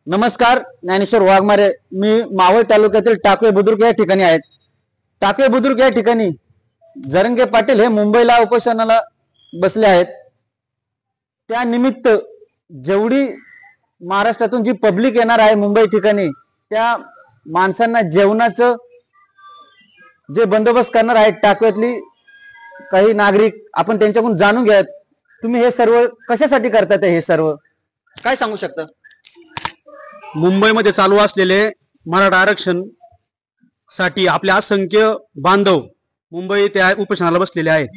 नमस्कार, ज्ञानेश्वर वाघमारे। मी मावळ तालुक्यातील टाकवे बुद्रुक या ठिकाणी आहेत। टाकवे बुद्रुक या ठिकाणी जरंगे पाटील हे मुंबईला उपोषणाला बसले आहेत। त्या निमित्त जेवढी महाराष्ट्रातून जी पब्लिक येणार आहे मुंबई ठिकाणी, त्या माणसांना जेवणाचं जे बंदोबस्त करणार आहेत टाकव्यातली काही नागरिक, आपण त्यांच्याकडून जाणून घ्या। तुम्ही हे सर्व कशासाठी करतात? हे सर्व काय सांगू शकता? मुंबईमध्ये चालू असलेले मराठा आरक्षण साठी आपले असंख्य बांधव मुंबई त्या उपोषणाला बसलेले आहेत।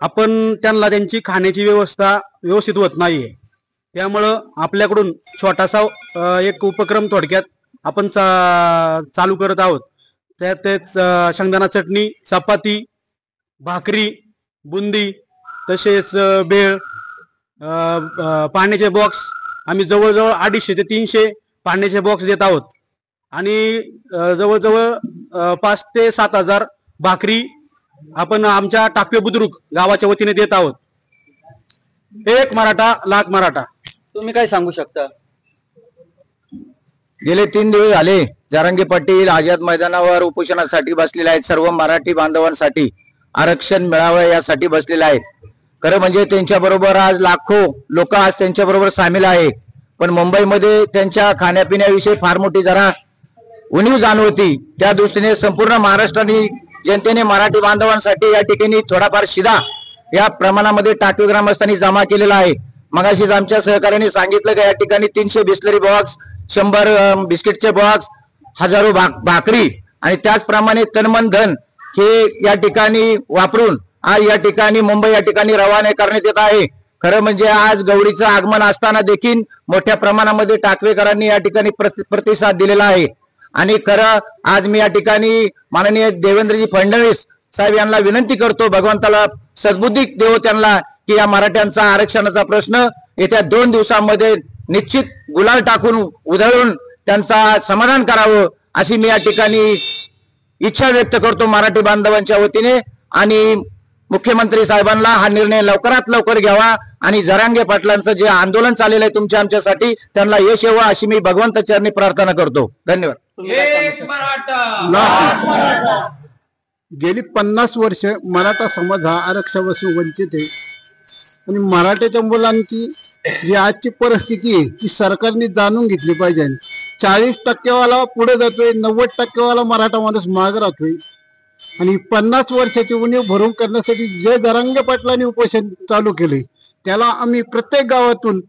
आपण त्यांना त्यांची खाण्याची व्यवस्था व्यवस्थित होत नाहीये, त्यामुळं आपल्याकडून छोटासा एक उपक्रम थोडक्यात आपण चालू करत आहोत। त्यातच शेंगदाणा चटणी, चपाती, भाकरी, बुंदी, तसेच बेळ, पाण्याचे बॉक्स आम्ही जवळजवळ 250 ते 300 पाण्याचे बॉक्स देत आहोत आणि जवळजवळ 5 ते 7 हजार भाकरी आपण आमच्या टाकवे बुद्रुक गावाच्या वतीने देत आहोत। एक मराठा लाख मराठा। तुम्ही काय सांगू शकता? गेले 3 दिवस झाले जरांगे पाटील आझाद मैदानावर उपोषणासाठी बसलेले आहेत। सर्व मराठी बांधवांसाठी आरक्षण मिळावं यासाठी बसलेले आहेत। खरं म्हणजे त्यांच्या बरोबर आज लाखो लोक आज त्यांच्या बरोबर सामील आहे, पण मुंबईमध्ये त्यांच्या खाण्यापिण्याविषयी फार मोठी जरा उणीव जाणवती। त्या दृष्टीने संपूर्ण महाराष्ट्राने जनतेने मराठी बांधवांसाठी या ठिकाणी थोडाफार शिदा या प्रमाणामध्ये टाकवी ग्रामस्थांनी जमा केलेला आहे। मगाशीच आमच्या सहकार्याने सांगितलं की या ठिकाणी 300 बिस्लरी बॉक्स, 100 बिस्किटचे बॉक्स, हजारो भाकरी आणि त्याचप्रमाणे तनमन धन हे या ठिकाणी वापरून आज या ठिकाणी मुंबई या ठिकाणी रवाना करण्यात येत आहे। खरं म्हणजे आज गौरीचं आगमन असताना देखील मोठ्या प्रमाणामध्ये टाकवेकरांनी या ठिकाणी प्रतिसाद दिलेला आहे। आणि खरं आज मी या ठिकाणी माननीय देवेंद्रजी फडणवीस साहेब यांना विनंती करतो, भगवंताला सद्बुद्धी देवो त्यांना, की या मराठ्यांचा आरक्षणाचा प्रश्न येत्या 2 दिवसांमध्ये निश्चित गुलाल टाकून उधळून त्यांचा समाधान करावं अशी मी या ठिकाणी इच्छा व्यक्त करतो मराठी बांधवांच्या वतीने। आणि मुख्यमंत्री साहेबांना हा निर्णय लवकरात लवकर घ्यावा आणि जरांगे पाटलांचं जे आंदोलन चाललेलं आहे तुमच्या आमच्यासाठी त्यांना यश यावं अशी मी भगवंत चरणी प्रार्थना करतो। धन्यवाद। गेली 50 वर्ष मराठा समाज हा आरक्षणापासून वंचित आहे आणि मराठ्याच्या मुलांची जी आजची परिस्थिती आहे ती सरकारने जाणून घेतली पाहिजे। 40% वाला पुढे जातोय, 90% वाला मराठा माणूस मागे राहतोय आणि 50 वर्षाची उणीव भरून करण्यासाठी जे जरांगे पाटलांनी उपोषण चालू केले त्याला आम्ही प्रत्येक गावातून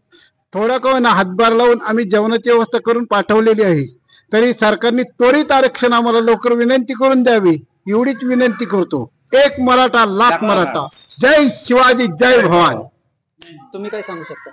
थोडा का होईना हातभार लावून आम्ही जेवणाची व्यवस्था करून पाठवलेली आहे। तरी सरकारने त्वरित आरक्षण आम्हाला लवकर विनंती करून द्यावी एवढीच विनंती करतो। एक मराठा लाख मराठा। जय शिवाजी, जय भवानी। तुम्ही काय सांगू शकता?